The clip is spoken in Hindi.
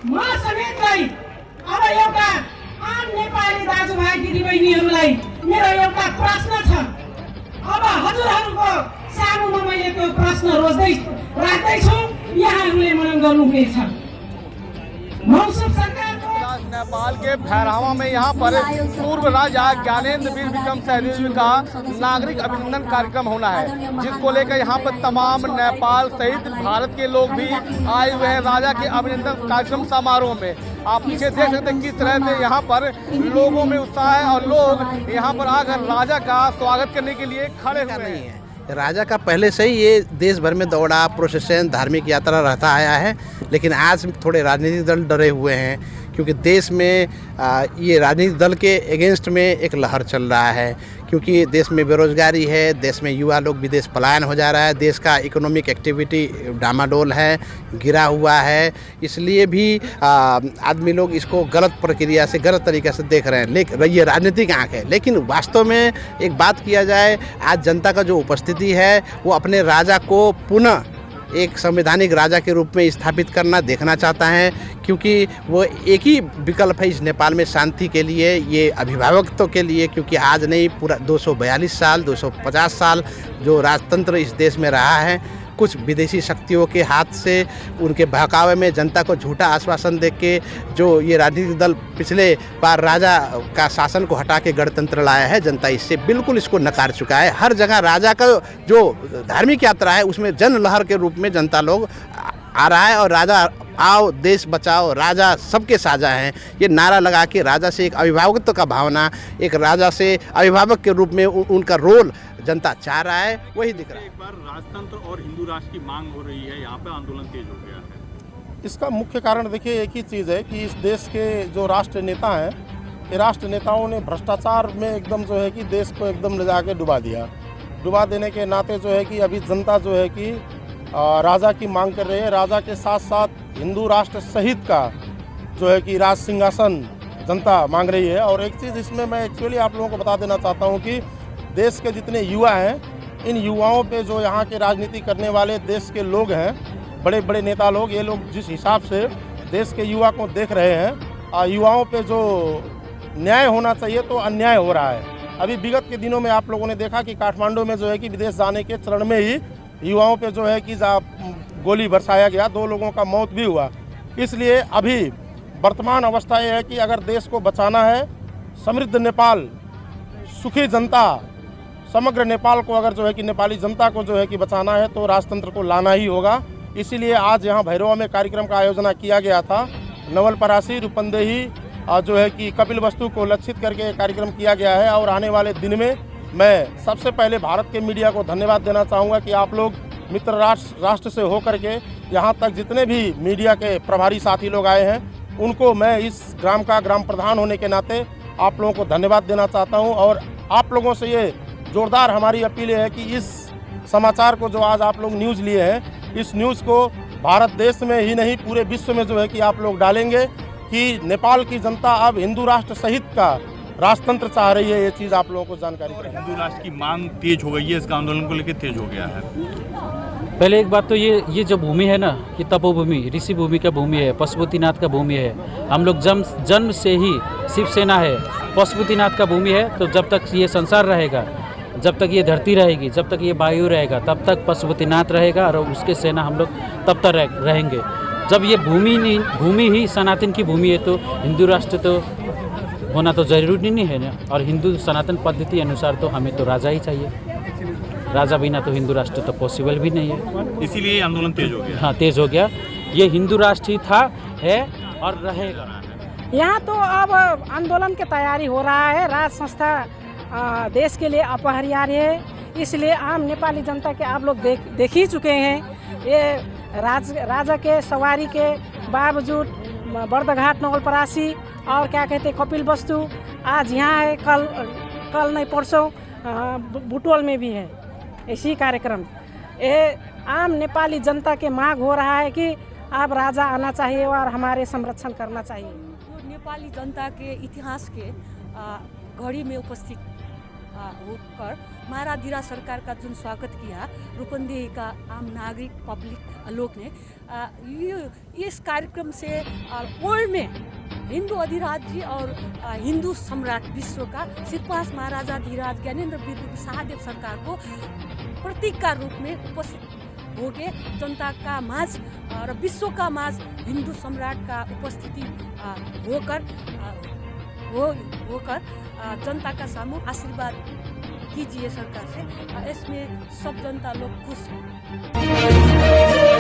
म समेतलाई अब एउटा आम नेपाली दाजुभाइ दिदीबहिनीहरूलाई मेरो एउटा प्रश्न छ। अब हजुरहरूको सामुमा मैले त्यो प्रश्न राख्दैछु, यहाँहरूले मनन गर्नुहुनेछ। मौसम सरकार नेपाल के भैरहवा में यहाँ पर पूर्व राजा ज्ञानेंद्र वीर विक्रम सहदेव का नागरिक अभिनंदन कार्यक्रम होना है, जिसको लेकर यहाँ पर तमाम नेपाल सहित भारत के लोग भी आए हुए हैं राजा के अभिनंदन कार्यक्रम समारोह में। आप पीछे देख सकते हैं किस तरह से यहाँ पर लोगों में उत्साह है और लोग यहाँ पर आकर राजा का स्वागत करने के लिए खड़े हुए हैं। राजा का पहले से ही ये देश भर में दौड़ा प्रोसेशन धार्मिक यात्रा रहता आया है, लेकिन आज थोड़े राजनीतिक दल डरे हुए हैं क्योंकि देश में ये राजनीतिक दल के अगेंस्ट में एक लहर चल रहा है, क्योंकि देश में बेरोजगारी है, देश में युवा लोग विदेश पलायन हो जा रहा है, देश का इकोनॉमिक एक्टिविटी डामाडोल है, गिरा हुआ है। इसलिए भी आदमी लोग इसको गलत प्रक्रिया से गलत तरीके से देख रहे हैं, लेकिन ये राजनीतिक आंख है। लेकिन वास्तव में एक बात किया जाए, आज जनता का जो उपस्थिति है वो अपने राजा को पुनः एक संवैधानिक राजा के रूप में स्थापित करना देखना चाहता है, क्योंकि वो एक ही विकल्प है इस नेपाल में शांति के लिए, ये अभिभावकत्व के लिए, क्योंकि आज नहीं पूरा 242 साल 250 साल जो राजतंत्र इस देश में रहा है, कुछ विदेशी शक्तियों के हाथ से उनके बहकावे में जनता को झूठा आश्वासन देके के जो ये राजनीतिक दल पिछले बार राजा का शासन को हटा के गणतंत्र लाया है, जनता इससे बिल्कुल इसको नकार चुका है। हर जगह राजा का जो धार्मिक यात्रा है उसमें जन लहर के रूप में जनता लोग आ रहा है और राजा आओ देश बचाओ राजा सबके साझा हैं, ये नारा लगा के राजा से एक अभिभावकत्व का भावना, एक राजा से अभिभावक के रूप में उनका रोल जनता चाह रहा है, वही दिख रहा है। एक बार राजतंत्र और हिंदू राष्ट्र की मांग हो रही है, यहाँ पे आंदोलन तेज हो गया है। इसका मुख्य कारण देखिए एक ही चीज़ है कि इस देश के जो राष्ट्र नेता हैं, ये राष्ट्र नेताओं ने भ्रष्टाचार में एकदम जो है कि देश को एकदम ले जाके डुबा दिया। डुबा देने के नाते जो है कि अभी जनता जो है कि राजा की मांग कर रही है। राजा के साथ साथ हिंदू राष्ट्र सहित का जो है कि राज सिंहासन जनता मांग रही है। और एक चीज़ इसमें मैं एक्चुअली आप लोगों को बता देना चाहता हूँ कि देश के जितने युवा हैं, इन युवाओं पे जो यहाँ के राजनीति करने वाले देश के लोग हैं, बड़े बड़े नेता लोग, ये लोग जिस हिसाब से देश के युवा को देख रहे हैं, युवाओं पे जो न्याय होना चाहिए तो अन्याय हो रहा है। अभी विगत के दिनों में आप लोगों ने देखा कि काठमांडू में जो है कि विदेश जाने के चरण में ही युवाओं पे जो है कि गोली बरसाया गया, 2 लोगों का मौत भी हुआ। इसलिए अभी वर्तमान अवस्था ये है कि अगर देश को बचाना है, समृद्ध नेपाल, सुखी जनता, समग्र नेपाल को अगर जो है कि नेपाली जनता को जो है कि बचाना है तो राजतंत्र को लाना ही होगा। इसीलिए आज यहाँ भैरवा में कार्यक्रम का आयोजना किया गया था। नवलपरासी, रूपंदेही जो है कि कपिलवस्तु को लक्षित करके कार्यक्रम किया गया है। और आने वाले दिन में मैं सबसे पहले भारत के मीडिया को धन्यवाद देना चाहूँगा कि आप लोग मित्र राष्ट्र से होकर के यहाँ तक जितने भी मीडिया के प्रभारी साथी लोग आए हैं, उनको मैं इस ग्राम का ग्राम प्रधान होने के नाते आप लोगों को धन्यवाद देना चाहता हूँ। और आप लोगों से ये जोरदार हमारी अपील है कि इस समाचार को जो आज आप लोग न्यूज़ लिए हैं, इस न्यूज़ को भारत देश में ही नहीं पूरे विश्व में जो है कि आप लोग डालेंगे कि नेपाल की जनता अब हिंदू राष्ट्र सहित का राजतंत्र चाह रही है। ये चीज़ आप लोगों को जानकारी है। हिंदू राष्ट्र की मांग तेज हो गई है, इसका आंदोलन को लेकर तेज हो गया है। पहले एक बात तो ये जो भूमि है ना, ये तपोभूमि, ऋषि भूमि का भूमि है, पशुपतिनाथ का भूमि है। हम लोग जन्म से ही शिवसेना है, पशुपतिनाथ का भूमि है। तो जब तक ये संसार रहेगा, जब तक ये धरती रहेगी, जब तक ये वायु रहेगा, तब तक पशुपतिनाथ रहेगा और उसके सेना हम लोग तब तक रहेंगे। जब ये भूमि ही सनातन की भूमि है तो हिंदू राष्ट्र तो होना तो जरूरी नहीं है ना। और हिंदू सनातन पद्धति अनुसार तो हमें तो राजा ही चाहिए, राजा बिना तो हिंदू राष्ट्र तो पॉसिबल भी नहीं है। इसीलिए आंदोलन तेज हो गया। हाँ, तेज हो गया। ये हिंदू राष्ट्र ही था, है और रहेगा। यहाँ तो अब आंदोलन की तैयारी हो रहा है। राज संस्था देश के लिए अपरिहार्य है, इसलिए आम नेपाली जनता के आप लोग देख ही चुके हैं। ये राजा के सवारी के बावजूद बर्दघाट, नवलपरासी और क्या कहते हैं कपिलवस्तु आज यहाँ है, कल नहीं परसों बुटवल में भी है इसी कार्यक्रम। ये आम नेपाली जनता के मांग हो रहा है कि अब राजा आना चाहिए और हमारे संरक्षण करना चाहिए। नेपाली जनता के इतिहास के घड़ी में उपस्थित होकर महाराधिराज सरकार का जो स्वागत किया रूपंदेही का आम नागरिक पब्लिक लोग ने, इस कार्यक्रम से वर्ल्ड में हिंदू अधिराज्य और हिंदू सम्राट विश्व का श्रीपास महाराजाधिराज ज्ञानेन्द्र वीर शाहदेव सरकार को प्रतीक का रूप में उपस्थित होके जनता का माझ और विश्व का माझ हिंदू सम्राट का उपस्थिति होकर जनता का सामू आशीर्वाद कीजिए सरकार से। इसमें सब जनता लोग खुश हैं।